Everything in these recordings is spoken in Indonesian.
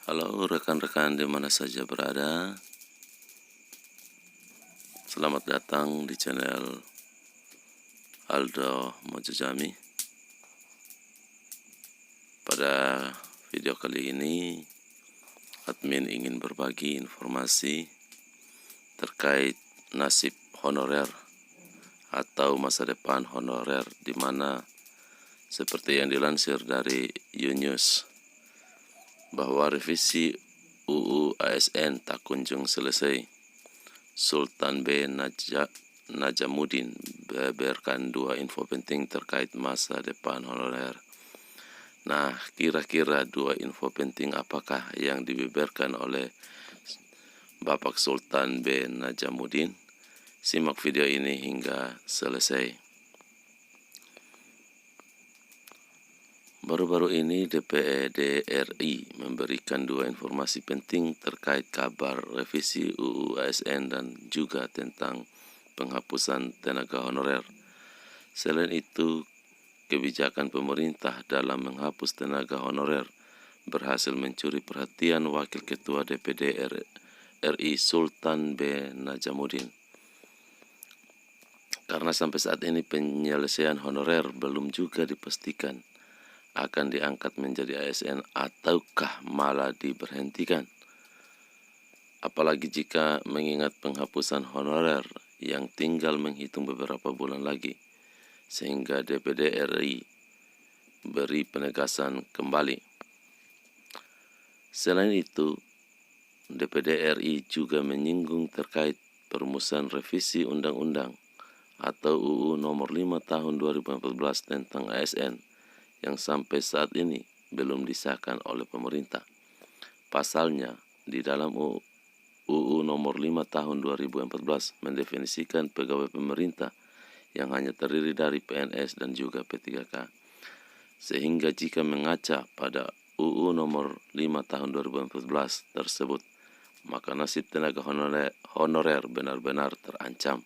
Halo rekan-rekan di mana saja berada. Selamat datang di channel Aldo Mojojami. Pada video kali ini, admin ingin berbagi informasi terkait nasib honorer atau masa depan honorer, di mana seperti yang dilansir dari Unews bahwa revisi UU ASN tak kunjung selesai. Sultan B. Najamuddin beberkan 2 info penting terkait masa depan honorer. Nah, kira-kira 2 info penting apakah yang dibeberkan oleh Bapak Sultan B. Najamuddin? Simak video ini hingga selesai. Baru-baru ini DPD RI memberikan 2 informasi penting terkait kabar revisi UU ASN dan juga tentang penghapusan tenaga honorer. Selain itu, kebijakan pemerintah dalam menghapus tenaga honorer berhasil mencuri perhatian Wakil Ketua DPD RI Sultan B. Najamuddin. Karena sampai saat ini penyelesaian honorer belum juga dipastikan akan diangkat menjadi ASN ataukah malah diberhentikan. Apalagi jika mengingat penghapusan honorer yang tinggal menghitung beberapa bulan lagi, sehingga DPD RI beri penegasan kembali. Selain itu, DPD RI juga menyinggung terkait perumusan revisi Undang-Undang atau UU Nomor 5 Tahun 2014 tentang ASN yang sampai saat ini belum disahkan oleh pemerintah. Pasalnya, di dalam UU Nomor 5 Tahun 2014 mendefinisikan pegawai pemerintah yang hanya terdiri dari PNS dan juga P3K. Sehingga jika mengaca pada UU Nomor 5 Tahun 2014 tersebut, maka nasib tenaga honorer benar-benar terancam.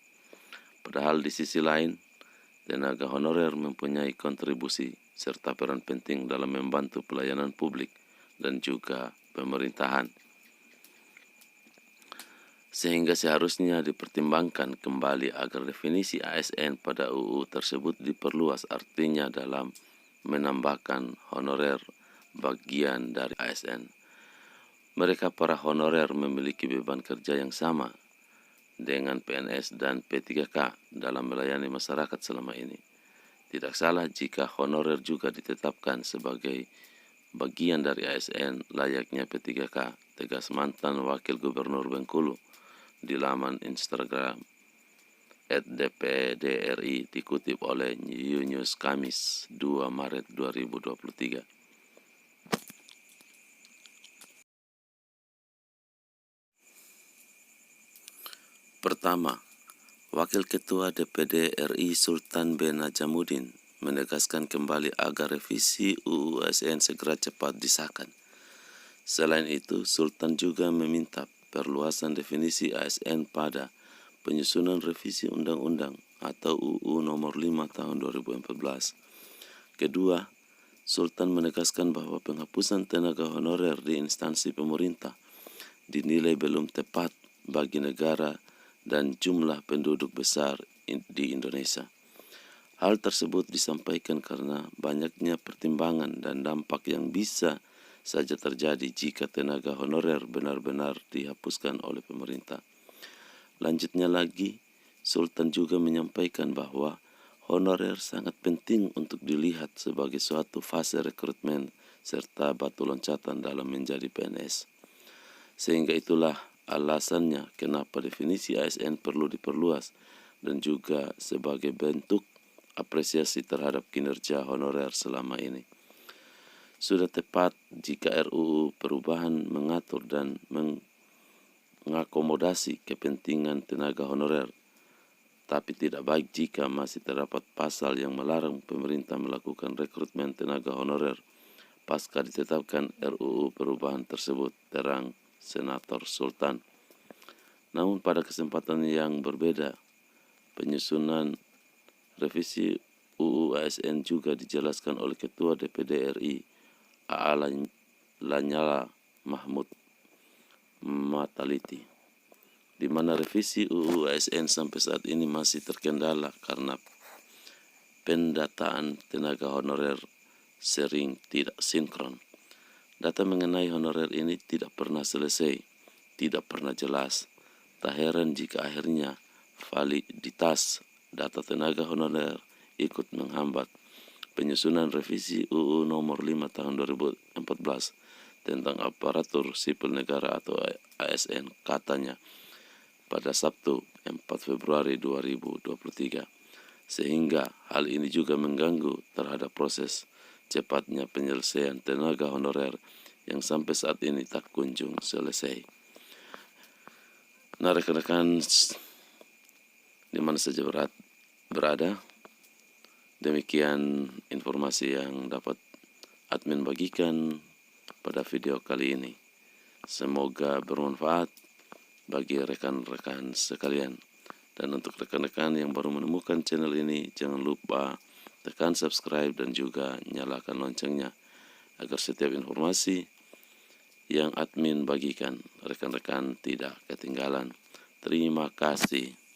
Padahal di sisi lain, tenaga honorer mempunyai kontribusi serta peran penting dalam membantu pelayanan publik dan juga pemerintahan. Sehingga seharusnya dipertimbangkan kembali agar definisi ASN pada UU tersebut diperluas, artinya dalam menambahkan honorer bagian dari ASN. Mereka para honorer memiliki beban kerja yang sama dengan PNS dan P3K dalam melayani masyarakat selama ini. Tidak salah jika honorer juga ditetapkan sebagai bagian dari ASN layaknya P3K, tegas mantan Wakil Gubernur Bengkulu di laman Instagram @dpdri dikutip oleh Unews Kamis 2 Maret 2023. Pertama, Wakil Ketua DPD RI Sultan B. Najamuddin menegaskan kembali agar revisi UU ASN segera cepat disahkan. Selain itu, Sultan juga meminta perluasan definisi ASN pada penyusunan revisi Undang-Undang atau UU Nomor 5 Tahun 2014. Kedua, Sultan menegaskan bahwa penghapusan tenaga honorer di instansi pemerintah dinilai belum tepat bagi negara dan jumlah penduduk besar di Indonesia. Hal tersebut disampaikan karena banyaknya pertimbangan dan dampak yang bisa saja terjadi jika tenaga honorer benar-benar dihapuskan oleh pemerintah. Lanjutnya lagi, Sultan juga menyampaikan bahwa honorer sangat penting untuk dilihat sebagai suatu fase rekrutmen serta batu loncatan dalam menjadi PNS. Sehingga itulah alasannya kenapa definisi ASN perlu diperluas dan juga sebagai bentuk apresiasi terhadap kinerja honorer selama ini. Sudah tepat jika RUU perubahan mengatur dan mengakomodasi kepentingan tenaga honorer, tapi tidak baik jika masih terdapat pasal yang melarang pemerintah melakukan rekrutmen tenaga honorer pasca ditetapkan RUU perubahan tersebut, terang Senator Sultan. Namun pada kesempatan yang berbeda, penyusunan revisi UU ASN juga dijelaskan oleh Ketua DPD RI AA Lanyala Mahmud Mataliti, di mana revisi UU ASN sampai saat ini masih terkendala karena pendataan tenaga honorer sering tidak sinkron. Data mengenai honorer ini tidak pernah selesai, tidak pernah jelas. Tak heran jika akhirnya validitas data tenaga honorer ikut menghambat penyusunan revisi UU nomor 5 tahun 2014 tentang aparatur sipil negara atau ASN, katanya pada Sabtu 4 Februari 2023. Sehingga hal ini juga mengganggu terhadap proses cepatnya penyelesaian tenaga honorer yang sampai saat ini tak kunjung selesai. Nah, rekan-rekan di mana saja berada, demikian informasi yang dapat admin bagikan pada video kali ini. Semoga bermanfaat bagi rekan-rekan sekalian. Dan untuk rekan-rekan yang baru menemukan channel ini, jangan lupa tekan subscribe dan juga nyalakan loncengnya agar setiap informasi yang admin bagikan rekan-rekan tidak ketinggalan. Terima kasih.